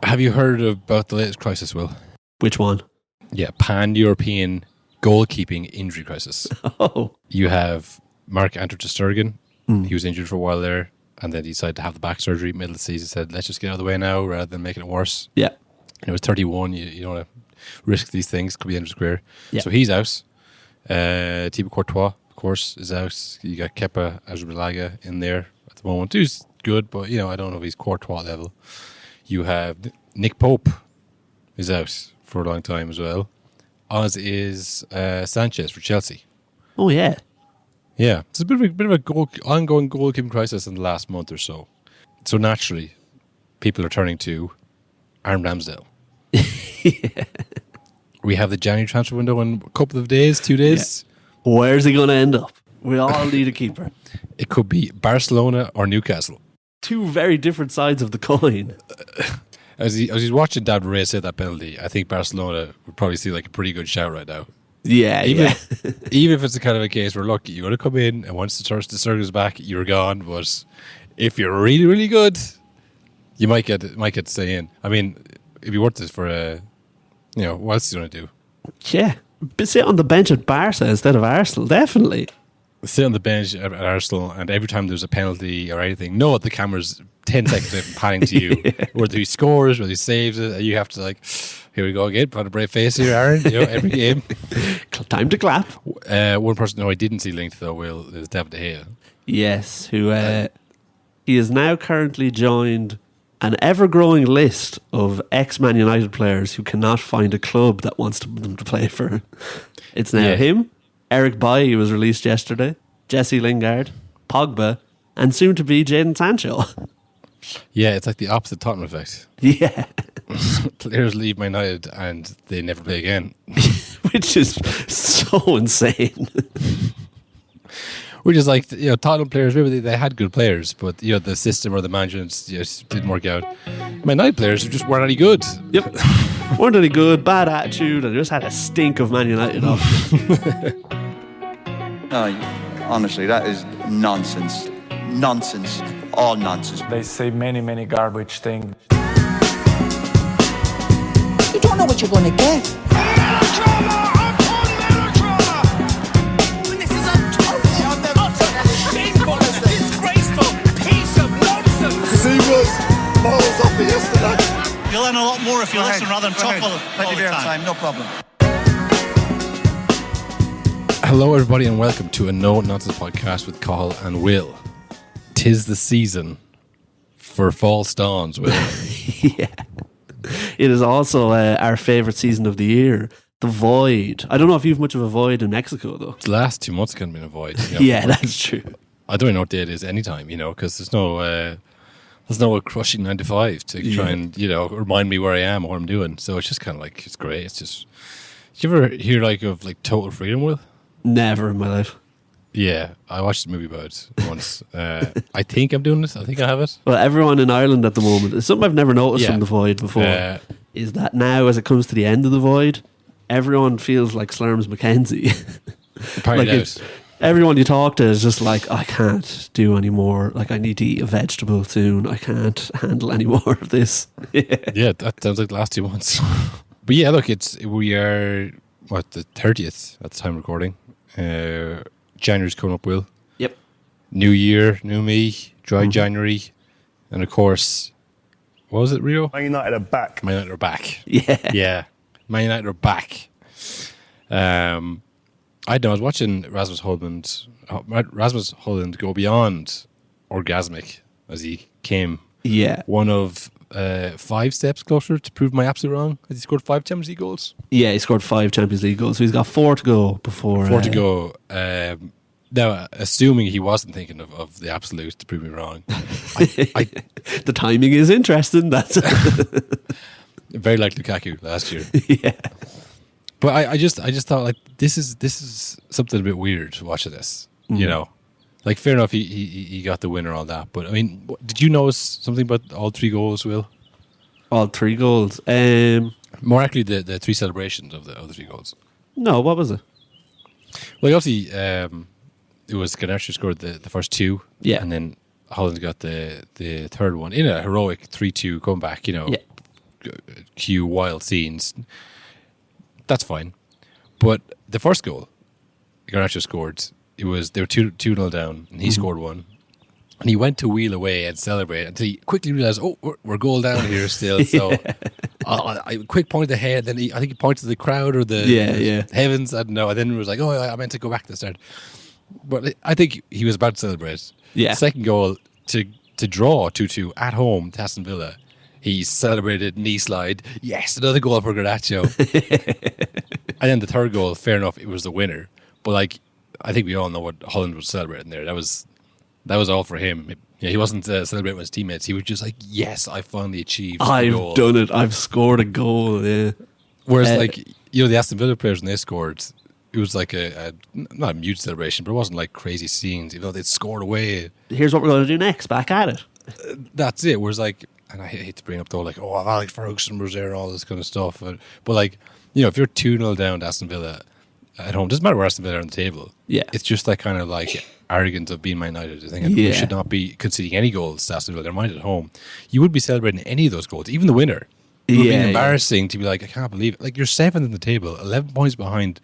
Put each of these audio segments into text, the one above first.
Have you heard about the latest crisis, Will? Which one? Yeah, pan-European goalkeeping injury crisis. Oh. You have Marc-Andre ter Stegen. He was injured for a while there, and then he decided to have the back surgery middle of the season. Said, let's just get out of the way now rather than making it worse. Yeah. And it was 31. You don't want to risk these things. Could be the end of his career. Yeah. So he's out. Thibaut Courtois, of course, is out. You got Kepa Arrizabalaga in there at the moment. Who's good, but I don't know if he's Courtois level. You have Nick Pope is out for a long time as well, as is Sanchez for Chelsea. Oh, yeah. Yeah, it's a bit of a ongoing goalkeeping crisis in the last month or so. So naturally, people are turning to Aaron Ramsdale. Yeah. We have the January transfer window in a couple of days, 2 days. Yeah. Where's he going to end up? We all need a keeper. It could be Barcelona or Newcastle. Two very different sides of the coin. As he's watching David Reyes hit that penalty, I think Barcelona would probably see like a pretty good shout right now. Yeah, even if it's the kind of a case where, look, you're going to come in and once the circle's back, you're gone. But if you're really, really good, you might get to stay in. I mean, it'd be worth it for what else are you going to do? Yeah, but sit on the bench at Barca instead of Arsenal, definitely. Sit on the bench at Arsenal, and every time there's a penalty or anything, know the camera's 10 seconds away from panning to you. Yeah. Whether he scores, whether he saves it, you have to here we go again, put a brave face here, Aaron. Every game. Time to clap. One person who I didn't see linked though, Will, is David De Gea. Yes, who he is now currently joined an ever-growing list of ex-Man United players who cannot find a club that wants them to play for. It's now him, Eric Bailly was released yesterday, Jesse Lingard, Pogba, and soon to be Jadon Sancho. Yeah, it's like the opposite Tottenham effect. Yeah. Players leave Man United and they never play again. Which is so insane. Which is like, Tottenham players, maybe they had good players, but the system or the management just didn't work out. Man United players just weren't any good. Yep. Weren't any good, bad attitude, and just had a stink of Man United off. No, honestly, that is nonsense. Nonsense. All nonsense. They say many garbage things. You don't know what you're going to get. Melodrama upon melodrama. This is a shameful, disgraceful piece of nonsense. He was miles off it yesterday. You'll learn a lot more if you listen rather than talk all Plenty the of time, no problem. Hello, everybody, and welcome to a No Nonsense podcast with Cathal and Will. 'Tis the season for false dawns, Will. Yeah. It is also our favourite season of the year, the void. I don't know if you've much of a void in Mexico, though. The last 2 months can be a void. Yeah, that's true. I don't even know what day it is anytime, because there's no crushing 9 to 5 to try and, remind me where I am or what I'm doing. So it's just kind of like, it's great. It's just, did you ever hear of Total Freedom, Will? Never in my life. Yeah, I watched a movie about it once. I think I'm doing it. I think I have it. Well, everyone in Ireland at the moment, it's something I've never noticed from the void before, is that now as it comes to the end of the void, everyone feels like Slurms Mackenzie. Everyone you talk to is just like, I can't do any more. Like, I need to eat a vegetable soon. I can't handle any more of this. Yeah, that sounds like the last 2 months. But yeah, look, we are, the 30th at the time of recording. January's coming up, Will. Yep. New year, new me, dry January. And of course, what was it, Rio? Man United are back. Man United are back. Yeah. Yeah. Man United are back. I was watching Rasmus Holjund go beyond orgasmic as he came one of 5 steps closer to prove my absolute wrong. Has he scored 5 Champions League goals? Yeah, he scored 5 Champions League goals. So he's got 4 to go before. 4 to go. Now, assuming he wasn't thinking of the absolute to prove me wrong. The timing is interesting. That's very like Lukaku last year. Yeah. But I just thought this is something a bit weird watching this. Fair enough, he got the win and all that. But I mean, did you notice something about all 3 goals, Will? All 3 goals. More actually, the 3 celebrations of the 3 goals. No, what was it? Well, obviously, it was Garnacho scored the first 2, and then Holland got the third one in a heroic 3-2 comeback. Yeah. cue wild scenes. That's fine. But the first goal, Garnacho scored. They were 2-0 down, and he scored one. And he went to wheel away and celebrate until he quickly realised, we're goal down here still. So I quick point ahead. Then I think he pointed to the crowd or the heavens. I don't know. And then it was like, I meant to go back to the start. But I think he was about to celebrate. Yeah. Second goal to draw 2-2 at home to Aston Villa. He celebrated knee slide. Yes, another goal for Garnacho. And then the third goal, fair enough, it was the winner. But like, I think we all know what Holjund was celebrating there. That was all for him. He wasn't celebrating with his teammates. He was just like, yes, I finally achieved the goal. I've done it. I've scored a goal. Yeah. Whereas the Aston Villa players, when they scored, it was like a not a mute celebration, but it wasn't like crazy scenes. Even though they'd scored away. Here's what we're going to do next. Back at it. That's it. Whereas like, and I hate to bring up though, like, Alex Ferguson was there and all this kind of stuff. But like, if you're 2-0 down to Aston Villa at home, doesn't matter where Aston Villa are on the table. Yeah. It's just that kind of like arrogance of being Man United. I think we should not be conceding any goals to Aston Villa. They're minded at home. You would be celebrating any of those goals, even the winner. It would be embarrassing to be like, I can't believe it. Like, you're 7th in the table, 11 points behind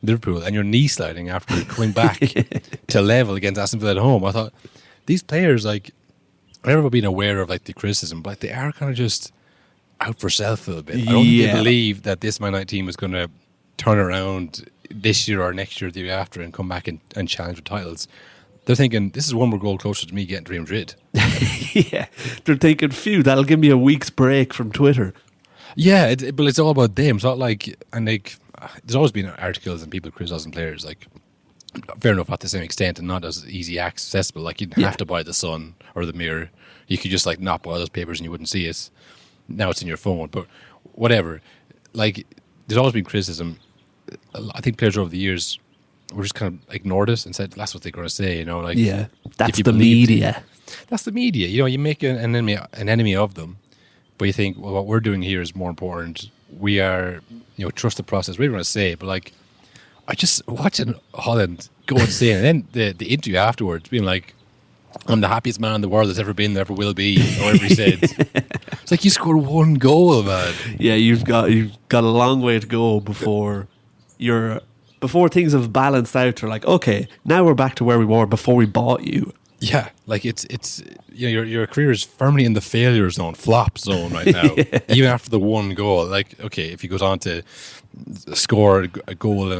Liverpool, and you're knee sliding after coming back to level against Aston Villa at home. I thought, these players, like, I've never been aware of like the criticism, but they are kind of just out for self a little bit. I don't think they believe that this Man United team is going to turn around this year or next year or the year after and come back and challenge for titles. They're thinking, this is one more goal closer to me getting to Real Madrid. Yeah, they're thinking, phew, that'll give me a week's break from Twitter. Yeah, but it's all about them. It's not like, and like, there's always been articles and people criticizing players, like, fair enough, not to the same extent and not as easy accessible. Like, you didn't have to buy the Sun or the Mirror. You could just like not buy those papers and you wouldn't see it. Now it's in your phone, but whatever. Like, there's always been criticism. I think players over the years were just kind of ignored it and said that's what they're going to say. Like, that's the media. That's the media. You make an enemy of them, but you think, well, what we're doing here is more important. We are, trust the process. We're going to say, but like, I just watching Holjund go insane, and then the interview afterwards being like, I'm the happiest man in the world that's ever been, ever will be, or whatever he said. It's like, you scored one goal, man. Yeah, you've got a long way to go before things have balanced out. They're like, okay, now we're back to where we were before we bought you. Yeah, like it's your career is firmly in the failure zone, flop zone right now. Even after the one goal, like, okay, if he goes on to score a goal,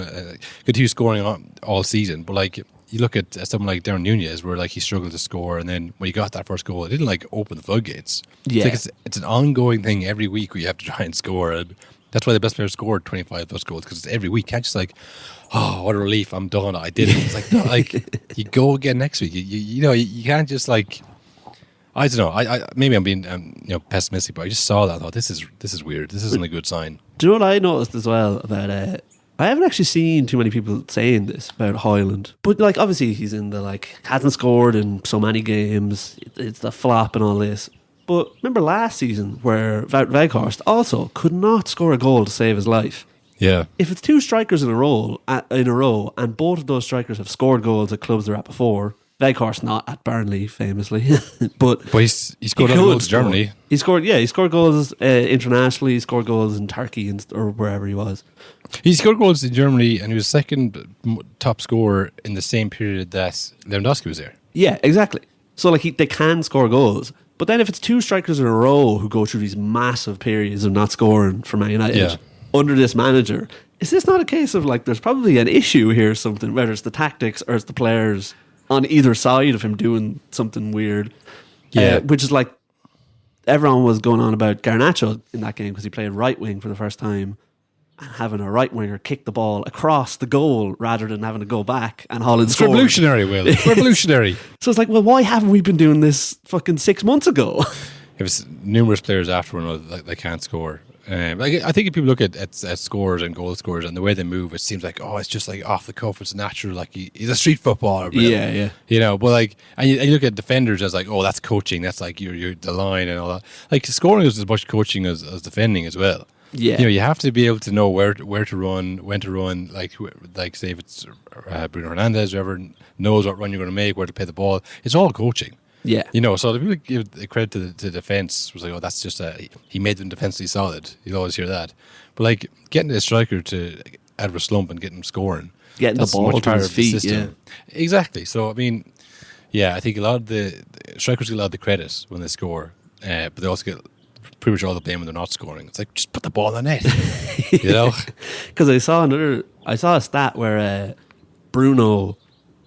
continue scoring all season, but like, you look at someone like Darren Nunez, where like he struggled to score, and then when he got that first goal, it didn't like open the floodgates. Yeah, it's an ongoing thing every week where you have to try and score, and that's why the best players scored 25 of those goals, because it's every week. You can't just like, oh, what a relief, I'm done, I did it. It's like, no, like, you go again next week. You can't just like, I don't know. I maybe I'm being pessimistic, but I just saw that. I thought, this is weird. This isn't a good sign. Do you know what I noticed as well about? I haven't actually seen too many people saying this about Holjund, but like, obviously he's in the like, hasn't scored in so many games. It's the flop and all this. But remember last season where Weghorst also could not score a goal to save his life. Yeah. If it's two strikers in a row, and both of those strikers have scored goals at clubs they're at before. Weghorst not at Burnley, famously, but he scored goals in Germany. He scored goals internationally. He scored goals in Turkey or wherever he was. He scored goals in Germany, and he was second top scorer in the same period that Lewandowski was there. Yeah, exactly. So like, they can score goals, but then if it's two strikers in a row who go through these massive periods of not scoring for Man United under this manager, is this not a case of like, there's probably an issue here or something, whether it's the tactics or it's the players on either side of him doing something weird? Yeah, which is like, everyone was going on about Garnacho in that game because he played right wing for the first time, and having a right winger kick the ball across the goal rather than having to go back, and Holjund scored. Revolutionary, Will. It's revolutionary. So it's like, well, why haven't we been doing this fucking 6 months ago? If it's numerous players after one another, like, they can't score. I think if people look at scores and goal scorers and the way they move, it seems like, it's just like off the cuff, it's natural, like he's a street footballer. But, yeah. But like, and you look at defenders as like, that's coaching, that's like your the line and all that. Like, scoring is as much coaching as defending as well. Yeah, you have to be able to know where to run, when to run. Like say if it's Bruno Fernandes, whoever knows what run you're going to make, where to play the ball. It's all coaching. Yeah. You know, so the people give the credit to the defense was like, oh, that's just he made them defensively solid. You'll always hear that. But like getting a striker to out of a slump and getting him scoring, Getting the that's ball much to higher his of the feet, system. Exactly. So I mean, yeah, I think a lot of the strikers get a lot of the credit when they score, but they also get pretty much all the blame when they're not scoring. It's like, just put the ball in the net, you know? Because I saw a stat where Bruno,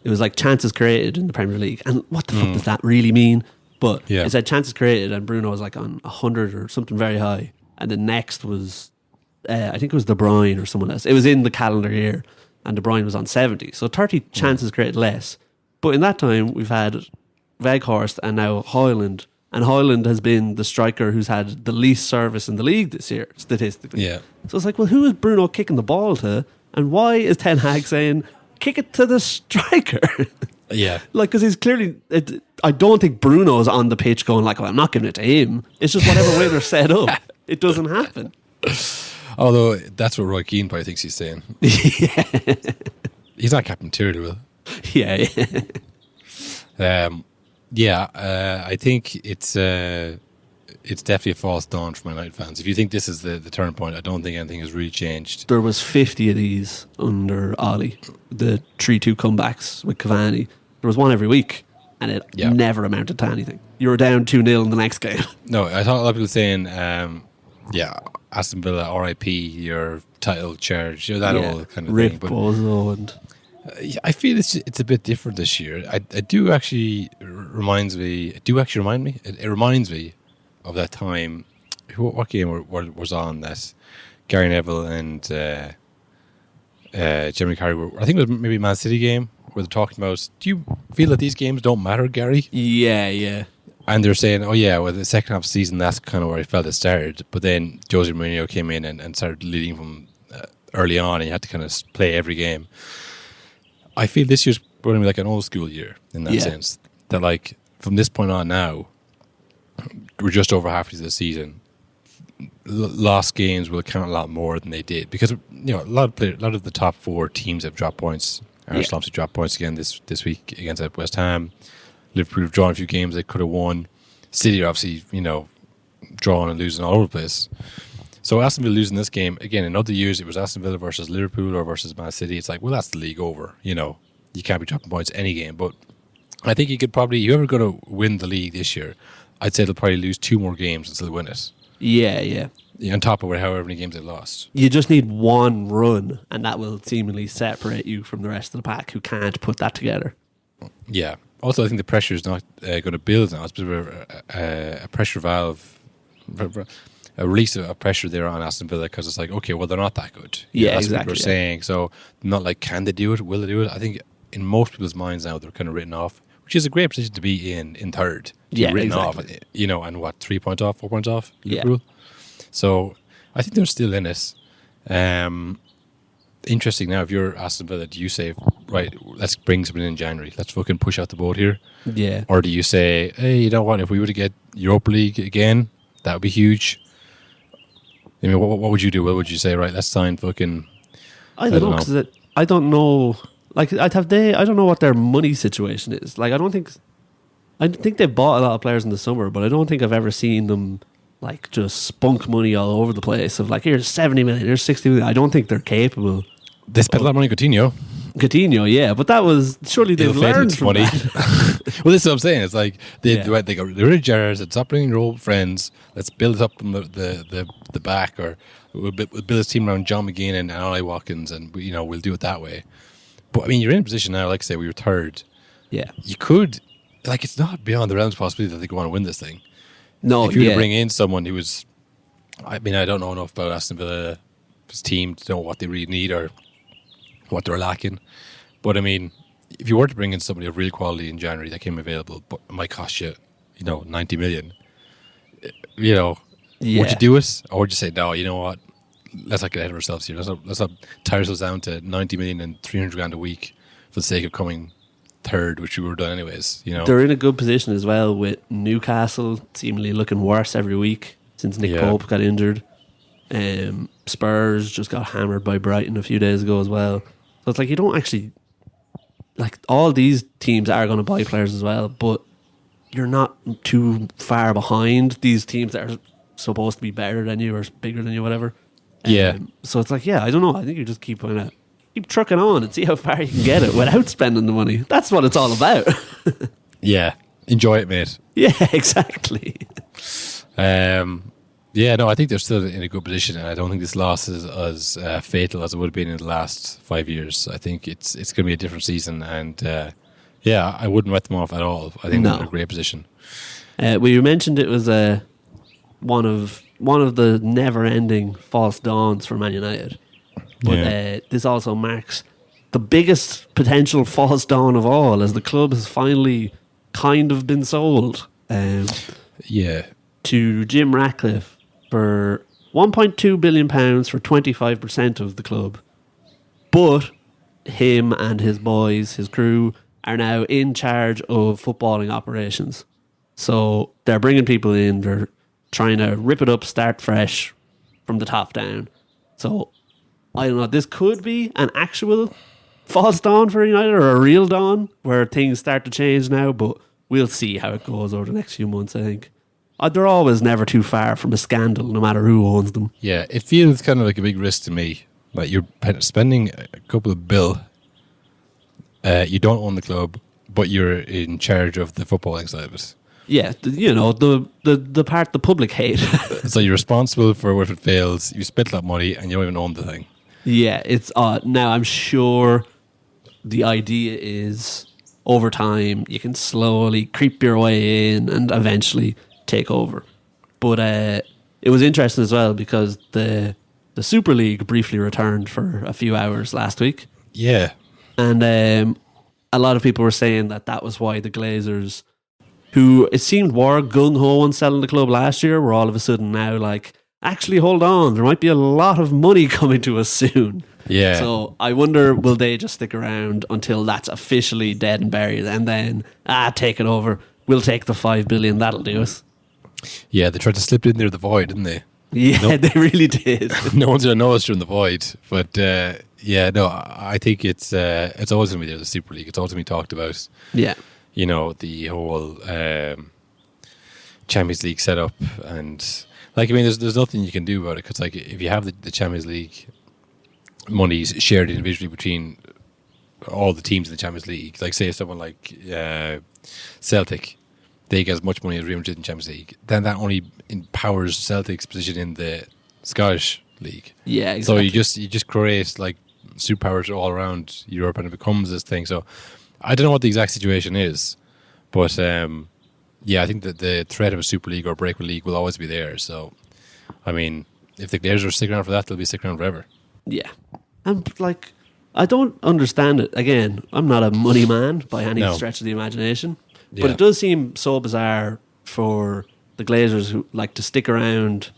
it was like chances created in the Premier League, and what the fuck does that really mean? But Yeah. it said chances created, and Bruno was like on 100 or something very high, and the next was I think it was De Bruyne or someone else. It was in the calendar year, and De Bruyne was on 70, so 30 chances created less. But in that time, we've had Weghorst and now Holjund. And Holjund has been the striker who's had the least service in the league this year, statistically. Yeah. So it's like, well, who is Bruno kicking the ball to? And why is Ten Hag saying, kick it to the striker? Yeah. Like, because he's clearly... I don't think Bruno's on the pitch going like, well, I'm not giving it to him. It's just whatever way they're set up. It doesn't happen. Although that's what Roy Keane probably thinks he's saying. Yeah. He's not captain material, Will. Yeah. I think it's definitely a false dawn for Man United fans. If you think this is the turning point, I don't think anything has really changed. There was 50 of these under Ollie, the 3-2 comebacks with Cavani. There was one every week, and it never amounted to anything. You were down 2-0 in the next game. No, I thought a lot of people saying, Aston Villa, RIP, your title charge, that all kind of Rip thing. But Bozo and... I feel it's a bit different this year. It reminds me of that time. What game was on that Gary Neville and Jeremy Carragher were, I think it was maybe Man City game, where they're talking about, do you feel that these games don't matter, Gary? Yeah. And they're saying, oh yeah, well, the second half of the season, that's kind of where I felt it started. But then Jose Mourinho came in and started leading from early on, and you had to kind of play every game. I feel this year's going to be like an old school year in that sense. That like from this point on now, we're just over halfway through the season. Lost games will count a lot more than they did because a lot of the top four teams have dropped points. Arsenal have dropped points again this week against West Ham. Liverpool have drawn a few games they could have won. City are obviously drawing and losing all over the place. So Aston Villa losing this game, again, in other years it was Aston Villa versus Liverpool or versus Man City. It's like, well, that's the league over. You can't be dropping points any game. But I think you could probably, whoever's going to win the league this year, I'd say they'll probably lose 2 more games until they win it. Yeah. On top of however many games they've lost. You just need one run, and that will seemingly separate you from the rest of the pack who can't put that together. Yeah. Also, I think the pressure is not going to build now. It's a bit of a pressure valve, a release of pressure there on Aston Villa because it's like, okay, well, they're not that good. That's exactly. what we're saying. So, not like, can they do it? Will they do it? I think in most people's minds now, they're kind of written off, which is a great position to be in third. Written off, and what, 3 points off, 4 points off? Liverpool? So, I think they're still in it. Interesting now, if you're Aston Villa, do you say, right, let's bring something in January, let's fucking push out the boat here? Yeah. Or do you say, hey, you know what, if we were to get Europa League again, that would be huge? I mean, what would you do? What would you say, right, let's sign fucking... I don't know, because I don't know... Like, I don't know what their money situation is. Like, I think they bought a lot of players in the summer, but I don't think I've ever seen them like just spunk money all over the place of like, here's 70 million, here's 60 million. I don't think they're capable. They spent a lot of money on Coutinho, yeah, but that was surely they've learned from that. Well, this is what I'm saying. It's like they got rid of Gerrard, said, stop bringing your old friends. Let's build up from the back, or we'll build this team around John McGinn and Ollie Watkins, and we'll do it that way. But I mean, you're in a position now. Like I say, we were third. Yeah, you could, like, it's not beyond the realms of possibility that they go on to win this thing. No, if you were to bring in someone who was, I mean, I don't know enough about Aston Villa's team to know what they really need or what they're lacking. But I mean, if you were to bring in somebody of real quality in January that came available, but it might cost you, 90 million, would you do it? Or would you say, no, you know what, let's not get ahead of ourselves here. Let's not tire ourselves down to 90 million and 300 grand a week for the sake of coming third, which we were done anyways. They're in a good position as well with Newcastle seemingly looking worse every week since Nick Pope got injured. Spurs just got hammered by Brighton a few days ago as well. So it's like you don't actually, like, all these teams are going to buy players as well, but you're not too far behind these teams that are supposed to be better than you or bigger than you, whatever. Yeah. So it's like, I don't know. I think you just keep trucking on and see how far you can get it without spending the money. That's what it's all about. Yeah. Enjoy it, mate. Yeah, exactly. Yeah, no, I think they're still in a good position, and I don't think this loss is as fatal as it would have been in the last 5 years. I think it's going to be a different season, and I wouldn't write them off at all. I think they're in a great position. Well, you mentioned it was one of the never-ending false dawns for Man United, but this also marks the biggest potential false dawn of all, as the club has finally kind of been sold. To Jim Ratcliffe for £1.2 billion for 25% of the club. But him and his boys, his crew, are now in charge of footballing operations. So they're bringing people in, they're trying to rip it up, start fresh from the top down. So I don't know, this could be an actual false dawn for United, or a real dawn where things start to change now, but we'll see how it goes over the next few months, I think. They're always never too far from a scandal, no matter who owns them. Yeah, it feels kind of like a big risk to me. Like, you're spending a couple of bill, you don't own the club, but you're in charge of the footballing side of it. Yeah, the part the public hate. So you're responsible for if it fails, you spent that money, and you don't even own the thing. Yeah, it's now I'm sure the idea is over time you can slowly creep your way in and eventually take over. But it was interesting as well because the Super League briefly returned for a few hours last week. Yeah. And a lot of people were saying that was why the Glazers, who it seemed were gung-ho on selling the club last year, were all of a sudden now like, actually, hold on, there might be a lot of money coming to us soon. Yeah. So I wonder, will they just stick around until that's officially dead and buried, and then, take it over. We'll take the $5 billion, that'll do us. Yeah, they tried to slip in there the void, didn't they? Yeah, they really did. No one's going to know us during the void. But I think it's always going to be there, the Super League. It's always going to be talked about. Yeah. You know, the whole Champions League setup. And, like, I mean, there's nothing you can do about it. Because, like, if you have the Champions League monies shared individually between all the teams in the Champions League, like, say, someone like Celtic, they get as much money as Real Madrid in the Champions League, then that only empowers Celtic's position in the Scottish League. Yeah, exactly. So you just create like superpowers all around Europe, and it becomes this thing. So I don't know what the exact situation is, but I think that the threat of a Super League or breakaway league will always be there. So, I mean, if the Glazers are sticking around for that, they'll be sticking around forever. Yeah. And like, I don't understand it. Again, I'm not a money man by any stretch of the imagination. But it does seem so bizarre for the Glazers who like to stick around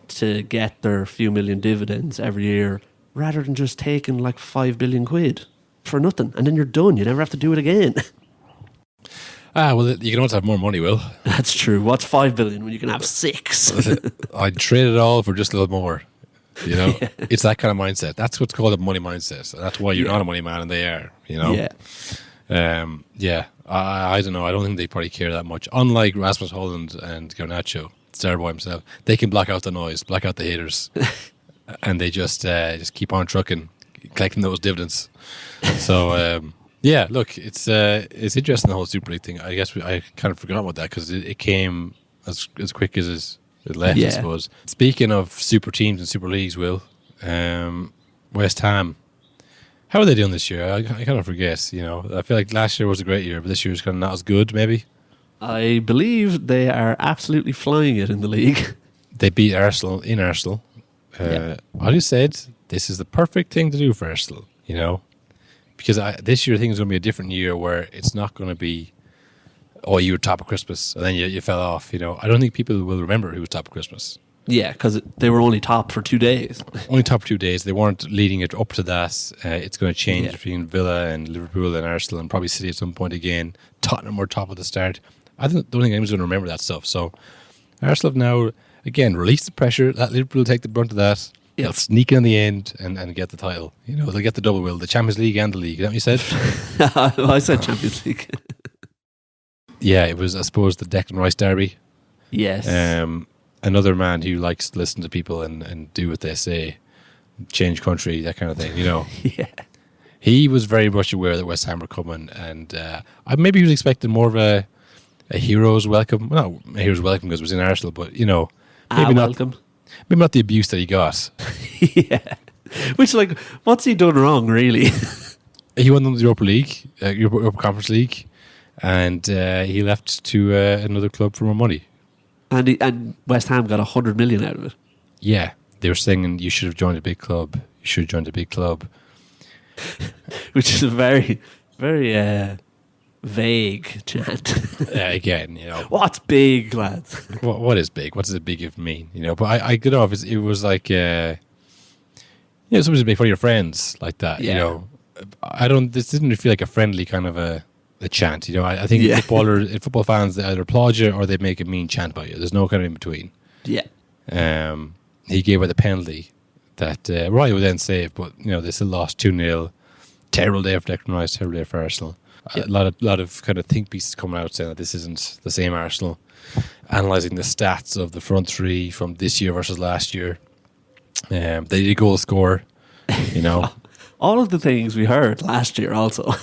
to get their few million dividends every year, rather than just taking like £5 billion for nothing, and then you're done. You never have to do it again. Well, you can always have more money, Will. That's true. What's $5 billion when you can have 6? I'd trade it all for just a little more. You know, It's that kind of mindset. That's what's called a money mindset. And that's why you're not a money man, and they are. You know. Yeah. I don't know. I don't think they probably care that much. Unlike Rasmus Holjund and Garnacho, Starboy himself, they can block out the noise, block out the haters, and they just keep on trucking, collecting those dividends. So look, it's interesting, the whole Super League thing. I guess I kind of forgot about that because it came as quick as it left. I suppose. Speaking of super teams and super leagues, Will, West Ham. How are they doing this year? I kind of forget, you know. I feel like last year was a great year, but this year is kind of not as good, maybe. I believe they are absolutely flying it in the league. They beat Arsenal in Arsenal. I just said, this is the perfect thing to do for Arsenal, you know. Because this year I think is going to be a different year where it's not going to be, you were top of Christmas and then you fell off, you know. I don't think people will remember who was top of Christmas. Yeah, because they were only top for 2 days. Only top for 2 days. They weren't leading it up to that. It's going to change between Villa and Liverpool and Arsenal and probably City at some point again. Tottenham were top at the start. I don't think anyone's going to remember that stuff. So Arsenal have now, again, released the pressure. That Liverpool will take the brunt of that. Yep. They'll sneak in the end and get the title. You know, they'll get the double, Will. The Champions League and the league. Is that what you said? I said Champions League. Yeah, it was, I suppose, the Declan Rice derby. Yes. Another man who likes to listen to people and do what they say, change country, that kind of thing, Yeah. He was very much aware that West Ham were coming, and maybe he was expecting more of a hero's welcome. Well, not a hero's welcome because it was in Arsenal, but, maybe not, welcome. maybe not the abuse that he got. Yeah. Which, like, what's he done wrong, really? He won them the Europa League, Europa Conference League, and he left to another club for more money. And West Ham got 100 million out of it. Yeah, they were saying you should have joined a big club. You should have joined a big club. Which is a very, very vague chant. Again, What's big, lads? what is big? What does a big if mean? But I get off. It was like, somebody's make fun of your friends like that. Yeah. This didn't really feel like a friendly kind of a chant. I think football fans, they either applaud you or they make a mean chant about you. There's no kind of in between. Yeah. He gave away the penalty that Roy would then save, but they still lost 2-0. Terrible day for Declan Rice, terrible day for Arsenal. Yeah. A lot of kind of think pieces coming out saying that this isn't the same Arsenal. Analysing the stats of the front three from this year versus last year. They did a goal score, All of the things we heard last year also.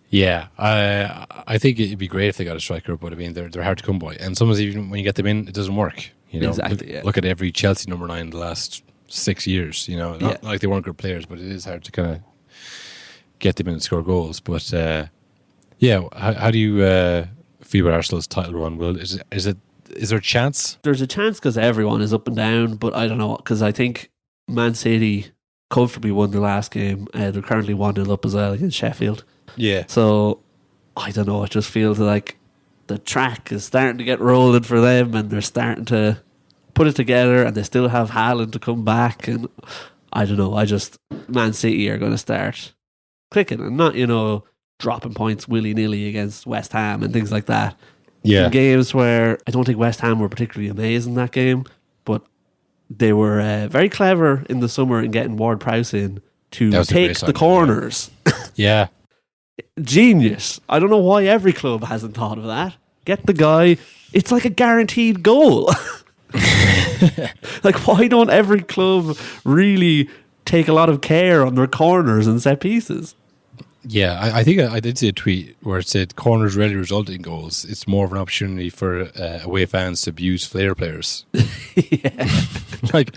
Yeah, I think it'd be great if they got a striker, but I mean they're hard to come by, and sometimes even when you get them in, it doesn't work. Exactly. Yeah. Look at every Chelsea number 9 in the last 6 years. Not like they weren't good players, but it is hard to kind of get them in and score goals. But how do you feel about Arsenal's title run? Will is there a chance? There's a chance because everyone is up and down, but I don't know, because I think Man City comfortably won the last game. They're currently 1-0 up as well against Sheffield. Yeah. So I don't know. It just feels like the track is starting to get rolling for them, and they're starting to put it together. And they still have Haaland to come back, and I don't know. Man City are going to start clicking and not dropping points willy nilly against West Ham and things like that. Yeah. In games where I don't think West Ham were particularly amazing that game, but they were very clever in the summer in getting Ward-Prowse in to take the corners. Yeah. Genius. I don't know why every club hasn't thought of that. Get the guy. It's like a guaranteed goal. Like, why don't every club really take a lot of care on their corners and set pieces? Yeah, I think I did see a tweet where it said corners rarely result in goals. It's more of an opportunity for away fans to abuse flair players. Yeah. Like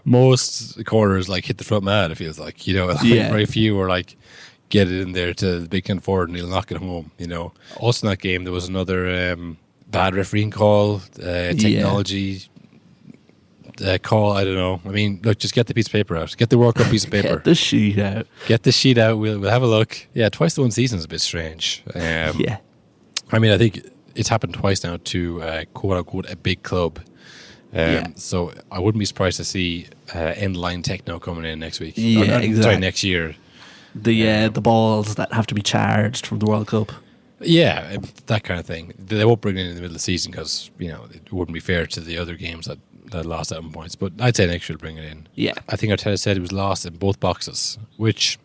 most corners hit the front man, it feels like. Very few are get it in there to the big Ken Ford and he'll knock it home. Also in that game there was another bad refereeing call, technology call. I don't know. I mean, look, just get the piece of paper out. Get the World Cup piece of paper. Get the sheet out. Get the sheet out. We'll have a look. Yeah, twice the one season is a bit strange. Yeah. I mean, I think it's happened twice now to quote unquote a big club. So I wouldn't be surprised to see end line techno coming in next week. Exactly. Sorry, next year. The balls that have to be charged from the World Cup. Yeah, that kind of thing. They won't bring it in the middle of the season because it wouldn't be fair to the other games that lost 7 points. But I'd say next year will bring it in. Yeah, I think Arteta said it was lost in both boxes, which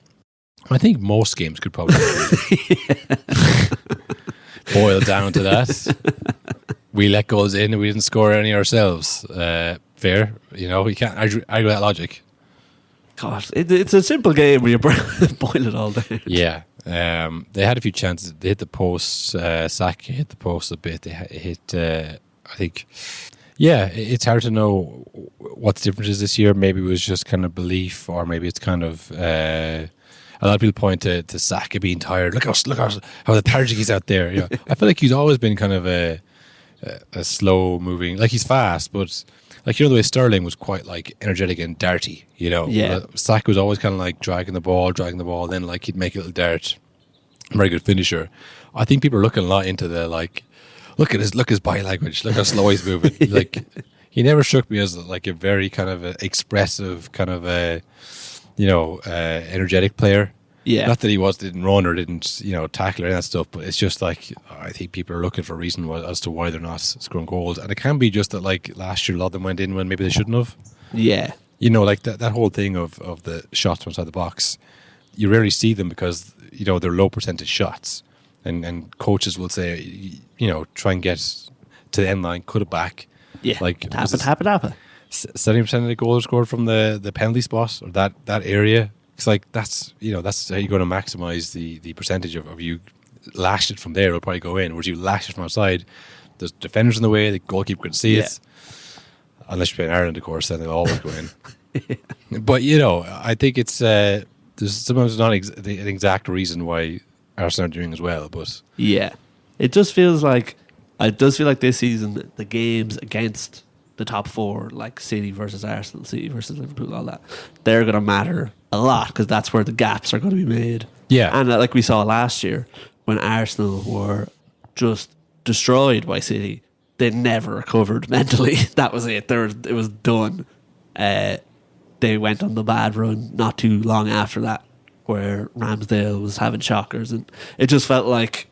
I think most games could probably boil down to that. We let goals in and we didn't score any ourselves. Fair, we can't argue that logic. God, it's a simple game when you boil it all down. Yeah. They had a few chances. They hit the post. Saka hit the post a bit. They hit, I think... Yeah, it's hard to know what the difference is this year. Maybe it was just kind of belief, or maybe it's kind of... a lot of people point to Saka being tired. Look how lethargic he's out there. I feel like he's always been kind of a slow-moving... He's fast, but... the way Sterling was quite energetic and darty, Yeah. Saka was always kind of dragging the ball, then he'd make a little dart. Very good finisher. I think people are looking a lot into the look at his body language, look how slow he's moving. He never struck me as a very kind of expressive, kind of energetic player. Yeah. Not that he didn't run or didn't, tackle or any of that stuff, but it's just I think people are looking for a reason as to why they're not scoring goals. And it can be just that last year a lot of them went in when maybe they shouldn't have. Yeah. That whole thing of the shots from outside the box, you rarely see them because, they're low percentage shots. and coaches will say, try and get to the end line, cut it back. Yeah, like tap it. 70% of the goals scored from the penalty spot or that area. It's like that's how you're going to maximize the percentage of you lashed it from there. It'll probably go in. Whereas you lash it from outside, there's defenders in the way. The goalkeeper can see it. Unless you play in Ireland, of course, then they'll always go in. But I think it's there's sometimes not an exact reason why Arsenal are doing as well. But it just feels like this season the games against the top four, like City versus Arsenal, City versus Liverpool, all that, they're going to matter a lot because that's where the gaps are going to be made. Yeah, and like we saw last year when Arsenal were just destroyed by City, they never recovered mentally. That was it. It was done. They went on the bad run not too long after that, where Ramsdale was having shockers, and it just felt like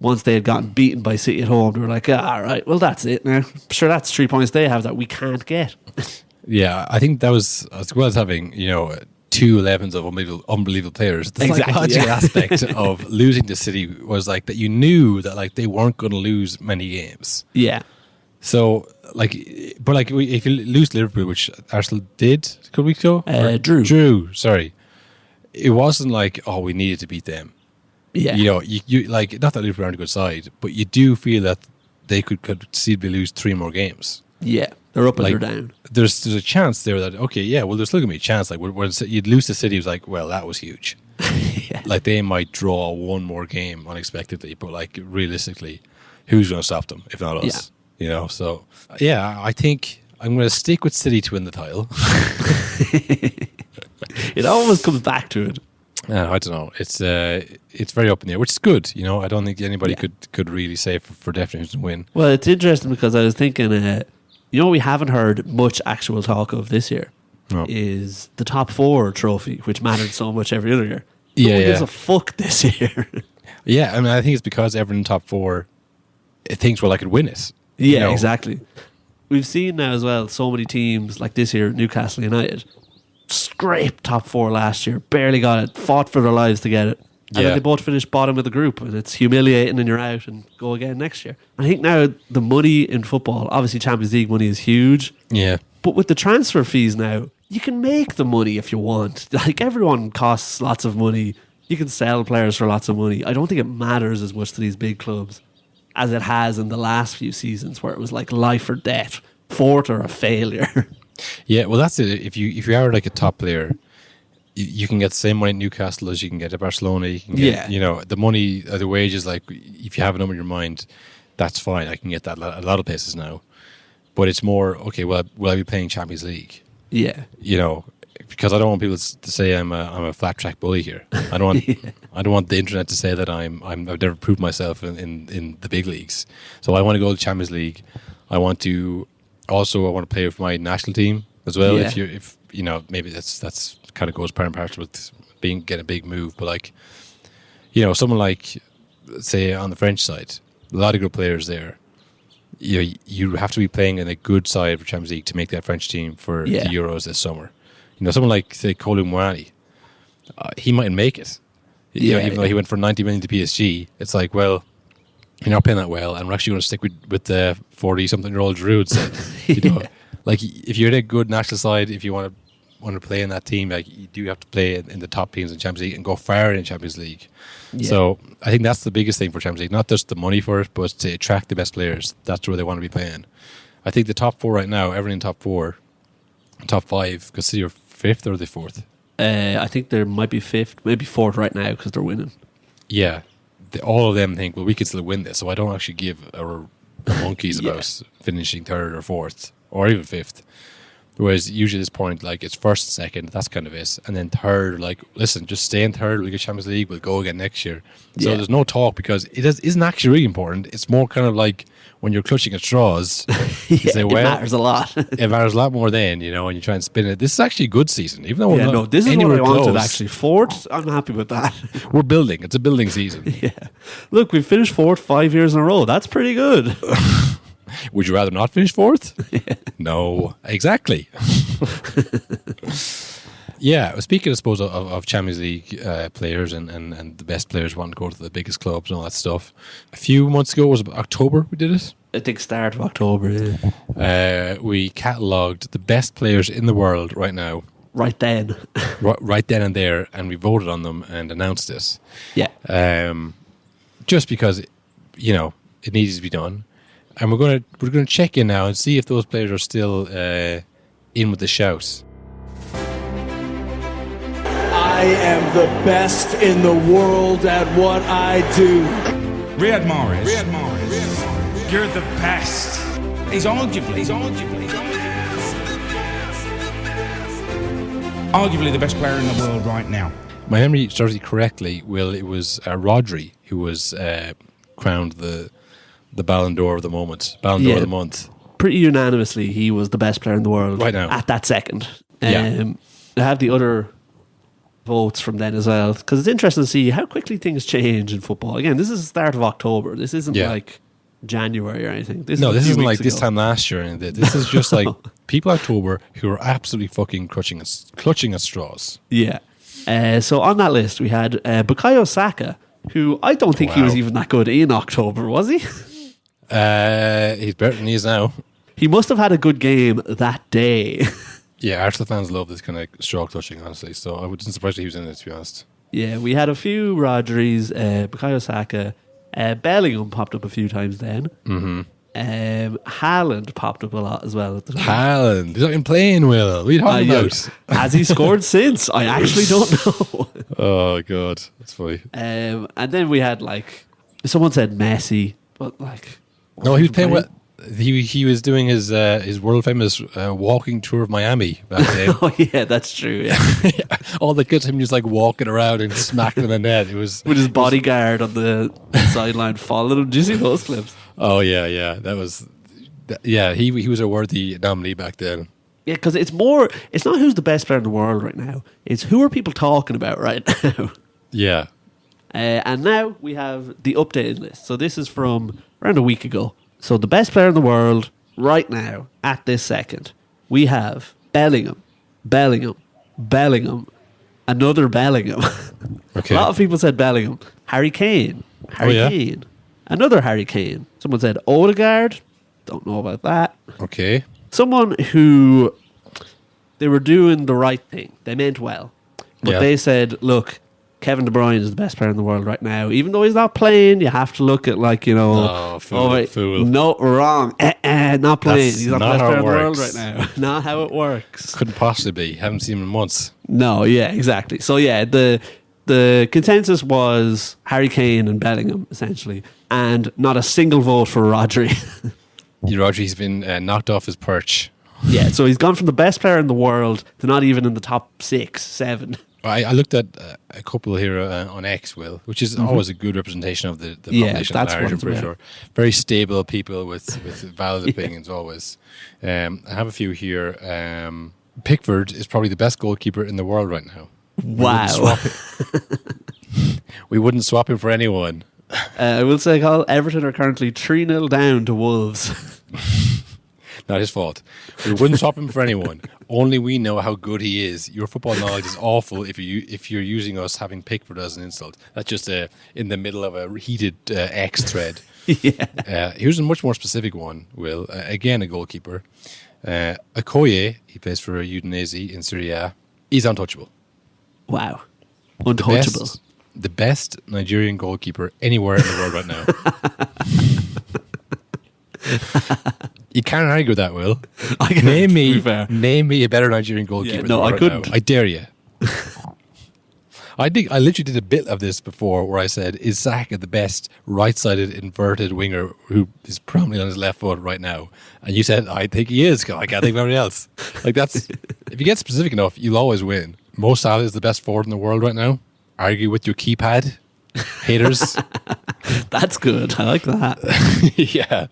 once they had gotten beaten by City at home, they were like, all right, well, that's it now. I'm sure that's 3 points they have that we can't get. Yeah, I think that was, as well as having, 2 11s of unbelievable players. The psychological aspect of losing to City was like that you knew that like they weren't going to lose many games. Yeah. So, if you lose to Liverpool, which Arsenal did a couple weeks ago? Drew, sorry. It wasn't like, oh, we needed to beat them. Yeah. You like, not that Liverpool aren't a good side, but you do feel that they could conceivably lose 3 more games. Yeah. They're up and they're down. There's a chance there that, okay, yeah, well, there's still going to be a chance. Like, when you'd lose to City, it was like, well, that was huge. Yeah. Like, they might draw one more game unexpectedly, but, like, realistically, who's going to stop them, if not us? Yeah. So, yeah, I think I'm going to stick with City to win the title. It always comes back to it. I don't know. It's very up in the air, which is good. I don't think anybody could really say for definite who's going to win. Well, it's interesting because I was thinking, we haven't heard much actual talk of this year is the top 4 trophy, which mattered so much every other year. No one gives a fuck this year. Yeah, I mean, I think it's because everyone in top 4 thinks, well, I could win it. Yeah, exactly. We've seen now as well so many teams like this year, Newcastle United, scraped top 4 last year, barely got it, fought for their lives to get it. And then they both finished bottom of the group, and it's humiliating, and you're out and go again next year. I think now the money in football, obviously Champions League money is huge. Yeah. But with the transfer fees now, you can make the money if you want. Like, everyone costs lots of money. You can sell players for lots of money. I don't think it matters as much to these big clubs as it has in the last few seasons, where it was like life or death, fourth or a failure. Yeah, well, that's it. If you are like a top player, you can get the same money at Newcastle as you can get at Barcelona. You can get, the money, the wages. Like, if you have a number in your mind, that's fine. I can get that at a lot of places now. But it's more, okay, well, will I be playing Champions League? Yeah, because I don't want people to say I'm a flat track bully here. I don't want I don't want the internet to say that I've never proved myself in the big leagues. So I want to go to the Champions League. I want to play with my national team as well. Yeah. If maybe that's kind of goes part and parcel with getting a big move. But like, someone like, say, on the French side, a lot of good players there. You have to be playing in a good side for Champions League to make that French team for the Euros this summer. Someone like, say, Holjund, he mightn't make it. Even though he went for 90 million to PSG, it's like, well, you're not playing that well, and we're actually going to stick with the 40-something-year-old Giroud. So, like, if you're in a good national side, if you want to play in that team, like, you do have to play in the top teams in Champions League and go far in Champions League. Yeah. So I think that's the biggest thing for Champions League, not just the money for it, but to attract the best players. That's where they want to be playing. I think the top 4 right now, everyone in top 4, top 5, because City are 5th or the 4th. I think there might be 5th, maybe 4th right now because they're winning. Yeah. All of them think, well, we could still win this, so I don't actually give a monkeys about finishing 3rd or 4th or even 5th. Whereas usually at this point, like, it's 1st, 2nd, that's kind of it. And then 3rd, like, listen, just stay in 3rd, we'll get Champions League, we'll go again next year. So there's no talk because it isn't actually really important. It's more kind of like when you're clutching at straws. You say, well, it matters a lot. It matters a lot more then, and you try and spin it. This is actually a good season, even though we're not this is what I wanted, close. actually. 4th, I'm happy with that. We're building. It's a building season. Yeah. Look, we've finished 4th 5 years in a row. That's pretty good. Would you rather not finish 4th? Yeah. No, exactly. Yeah, well, speaking, I suppose, of Champions League players and the best players wanting to go to the biggest clubs and all that stuff. A few months ago, was it October we did it? I think start of October, yeah. We catalogued the best players in the world right now. Right then. Right then and there, and we voted on them and announced this. Yeah. Just because, you know, it needs to be done. And we're gonna check in now and see if those players are still in with the shouts. I am the best in the world at what I do. Riyad Mahrez. You're the best. He's arguably the best player in the world right now. My memory serves me correctly, Will, it was Rodri who was crowned the Ballon d'Or of the moment, Ballon d'Or of the month. Pretty unanimously, he was the best player in the world right now. At that second. Yeah. I have the other votes from then as well, because it's interesting to see how quickly things change in football. Again, this is the start of October. This isn't like January or anything. This isn't like ago. this time last year. This is just like people October who are absolutely fucking clutching at straws. Yeah. So on that list, we had Bukayo Saka, who I don't think he was even that good in October, was he? He's better than he is now. He must have had a good game that day. Yeah, Arsenal fans love this kind of straw clutching, honestly. So I wouldn't surprise if he was in it, to be honest. Yeah, we had a few Rodris, Bukayo Saka, Bellingham popped up a few times then. Mm-hmm. Haaland popped up a lot as well at the time. Haaland, he's not even playing, Will. What are you talking about? Has he scored since? I actually don't know. Oh god, that's funny. And then we had someone said Messi, but no, he was playing well. He was doing his world famous walking tour of Miami back then. Oh yeah, that's true. Yeah. Yeah. All the kids him just walking around and smacking the net. It was with his bodyguard on the sideline following him. Did you see those clips? Oh yeah. That was he was a worthy nominee back then. Yeah, because it's not who's the best player in the world right now. It's who are people talking about right now. Yeah. And now we have the updated list. So this is from around a week ago. So the best player in the world right now, at this second, we have Bellingham, another Bellingham. Okay. A lot of people said Bellingham. Harry Kane, Kane, another Harry Kane. Someone said Odegaard. Don't know about that. Okay. Someone who they were doing the right thing. They meant well. But they said, look, Kevin De Bruyne is the best player in the world right now. Even though he's not playing, you have to look at fool. No, wrong. Not playing. That's he's not the best player in the world right now. Not how it works. Couldn't possibly. Haven't seen him in months. No, yeah, exactly. So yeah, the consensus was Harry Kane and Bellingham, essentially. And not a single vote for Rodri. Rodri's been knocked off his perch. Yeah, so he's gone from the best player in the world to not even in the top 6, 7. I looked at a couple here on X, Will, which is always a good representation of the population at large, I'm pretty sure. Very stable people with valid opinions, always. I have a few here. Pickford is probably the best goalkeeper in the world right now. Wow. We wouldn't swap him for anyone. I will say Everton are currently 3-0 down to Wolves. Not his fault. We wouldn't swap him for anyone. Only we know how good he is. Your football knowledge is awful if you're using us having Pickford as an insult. That's just in the middle of a heated X thread. Yeah. Here's a much more specific one, Will. Again, a goalkeeper. Okoye, he plays for Udinese in Serie A. He's untouchable. Wow. Untouchable. The best Nigerian goalkeeper anywhere in the world right now. You can't argue that, Will. Name me a better Nigerian goalkeeper. No, I couldn't. Now. I dare you. I literally did a bit of this before where I said, is Saka the best right-sided inverted winger who is prominently on his left foot right now? And you said, I think he is. I can't think of anybody else. That's if you get specific enough, you'll always win. Mo Salah is the best forward in the world right now. Argue with your keypad, haters. That's good. I like that. Yeah.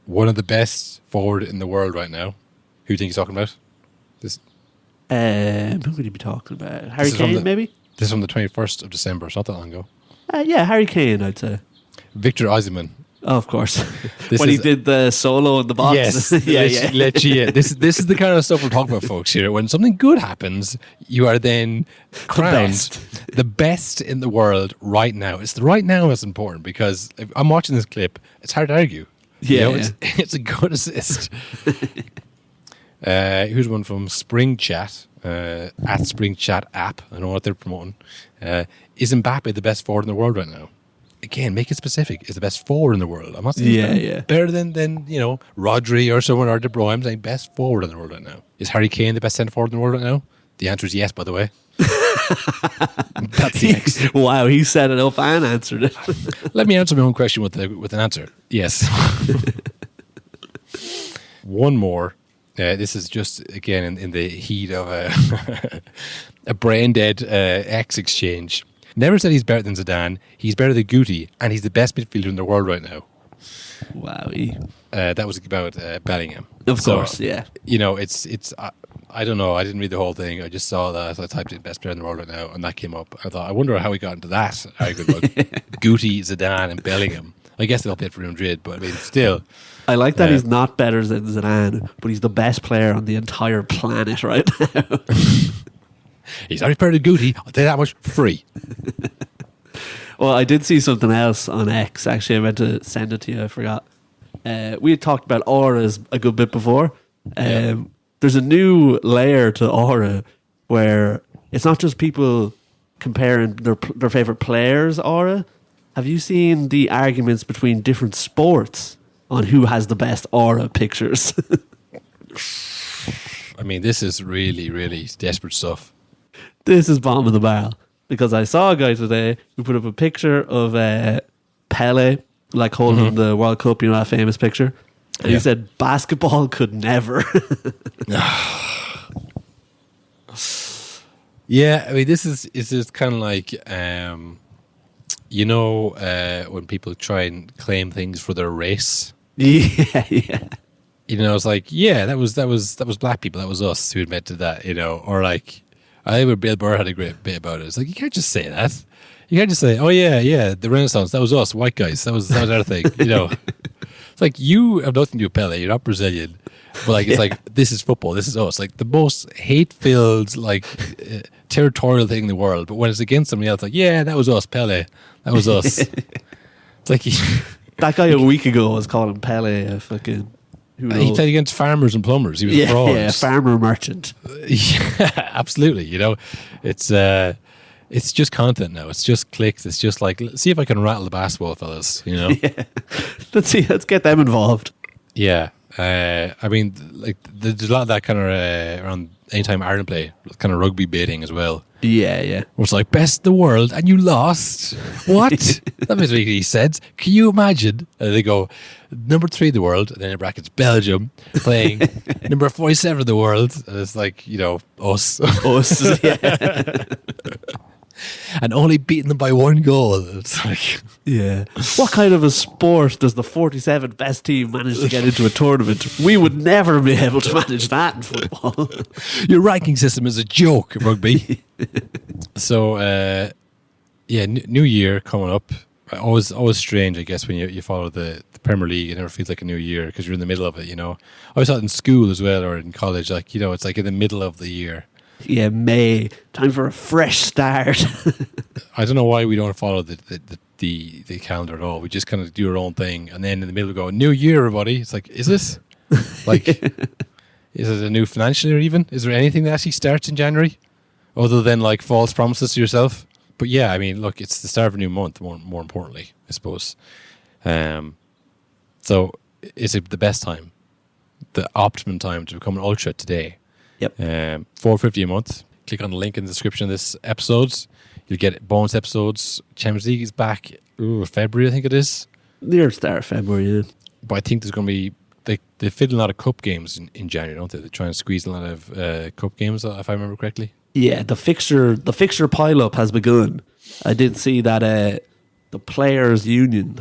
One of the best forward in the world right now. Who do you think he's talking about? Who would he be talking about? Harry Kane, maybe? This is from the 21st of December. It's not that long ago. Yeah, Harry Kane, I'd say. Victor Osimhen. Oh, of course. This when he is- did the solo in the box. Yes, yeah. literally. Yeah. This is the kind of stuff we're talking about, folks. Here, when something good happens, you are then crowned the best in the world right now. It's the right now that's important because if I'm watching this clip. It's hard to argue. Yeah, it's a good assist. Here's one from Spring Chat at Spring Chat app. I know what they're promoting. Is Mbappe the best forward in the world right now? Again, make it specific. Is the best forward in the world? I'm not saying better than Rodri or someone or De Bruyne. I'm saying best forward in the world right now. Is Harry Kane the best centre forward in the world right now? The answer is yes, by the way. That's the X. Wow, he set it up and answered it. Let me answer my own question with an answer. Yes. One more. This is just, again, in the heat of a brain-dead X exchange. Never said he's better than Zidane. He's better than Guti, and he's the best midfielder in the world right now. Wow. That was about Bellingham. Of course, yeah. It's I don't know. I didn't read the whole thing. I just saw that. I typed in best player in the world right now, and that came up. I thought, I wonder how we got into that argument about Guti, Zidane, and Bellingham. I guess they all played for Real Madrid, but I mean, still. I like that he's not better than Zidane, but he's the best player on the entire planet right now. He's already better than Guti. I'll tell you that much free. Well, I did see something else on X. Actually, I meant to send it to you. I forgot. We had talked about auras a good bit before. There's a new layer to aura where it's not just people comparing their favorite players' aura. Have you seen the arguments between different sports on who has the best aura pictures? I mean, this is really, really desperate stuff. This is bottom of the barrel. Because I saw a guy today who put up a picture of Pele, like holding the World Cup, that famous picture. And he said, basketball could never. Yeah, I mean, this is kind of like, when people try and claim things for their race. Yeah. It's like, that was black people, that was us who invented that, or like, I remember Bill Burr had a great bit about it. It's like, you can't just say that. You can't just say, oh yeah, the Renaissance, that was us, white guys, that was our thing, It's like, you have nothing to do with Pele, you're not Brazilian. But like, it's like, this is football, this is us. Like the most hate-filled, like, territorial thing in the world. But when it's against somebody else, like, yeah, that was us, Pele, that was us. It's like... That guy a week ago was calling Pele a fucking... He played against farmers and plumbers. He was a fraud. Yeah, farmer merchant. Yeah, absolutely. It's just content now. It's just clicks. It's just like, see if I can rattle the basketball fellas. Yeah. Let's get them involved. Yeah. I mean, like there's a lot of that kind of around anytime Ireland play, kind of rugby baiting as well. Yeah. Where it's like, best in the world and you lost. What? That makes really sense. Can you imagine? And they go, number 3 in the world, and then in brackets, Belgium, playing number 47 in the world. And it's like, us. Us, yeah. And only beating them by 1 goal. It's like... Yeah. What kind of a sport does the 47th best team manage to get into a tournament? We would never be able to manage that in football. Your ranking system is a joke, rugby. So, New Year coming up. Always strange, I guess, when you follow the Premier League. It never feels like a new year because you're in the middle of it, I always thought in school as well or in college, like, it's like in the middle of the year. Yeah, May. Time for a fresh start. I don't know why we don't follow the calendar at all. We just kind of do our own thing, and then in the middle we go, New Year, everybody. It's like, is this? Like, is it a new financial year even? Is there anything that actually starts in January? Other than like false promises to yourself? But yeah, I mean, look, it's the start of a new month, more importantly, I suppose. So is it the best time? The optimum time to become an ultra today? Yep. $4.50 a month. Click on the link in the description of this episode. You'll get bonus episodes. Champions League is back February, I think it is. Near start of February, yeah. But I think there's going to be... They fit a lot of cup games in January, don't they? They try and squeeze a lot of cup games, if I remember correctly. Yeah, the fixture pile-up has begun. I did see that the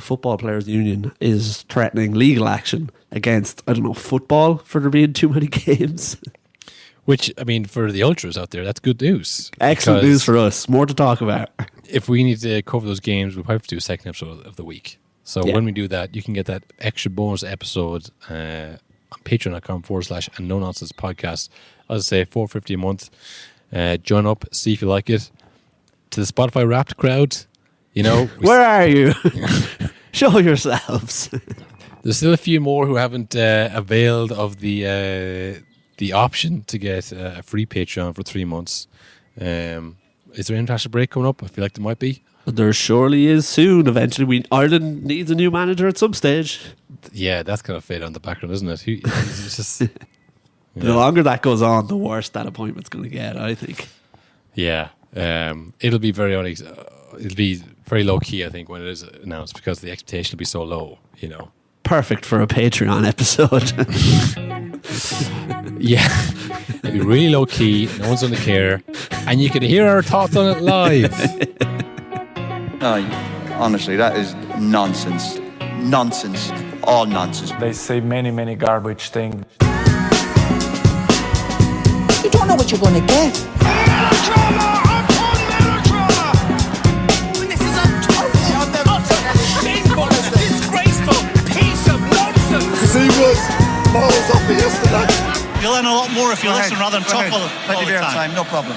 Football Players Union, is threatening legal action against, football for there being too many games. Which, I mean, for the ultras out there, that's good news. Excellent news for us. More to talk about. If we need to cover those games, we'll probably have to do a second episode of the week. So when we do that, you can get that extra bonus episode on patreon.com/and no nonsense podcast. As I say, $4.50 a month. Join up, see if you like it. To the Spotify Wrapped crowd, you know, where are you? Show yourselves. There's still a few more who haven't availed of the option to get a free Patreon for 3 months. Is there an international break coming up? I feel like there might be. There surely is soon. Eventually, Ireland needs a new manager at some stage. Yeah, that's kind of fade on the background, isn't it? It's just, The longer that goes on, the worse that appointment's going to get, I think. Yeah. It'll be very low key, I think, when it is announced, because the expectation will be so low, you know. Perfect for a Patreon episode. Yeah. It'll be really low key, no one's going to care, and you can hear our thoughts on it live. Honestly, that is nonsense. Nonsense. All nonsense. They say many garbage things. You don't know what you're going to get. This is a shameful, disgraceful piece of nonsense. He was miles off it yesterday. You'll learn a lot more if you listen rather than topple all Plenty the of time. time, no problem.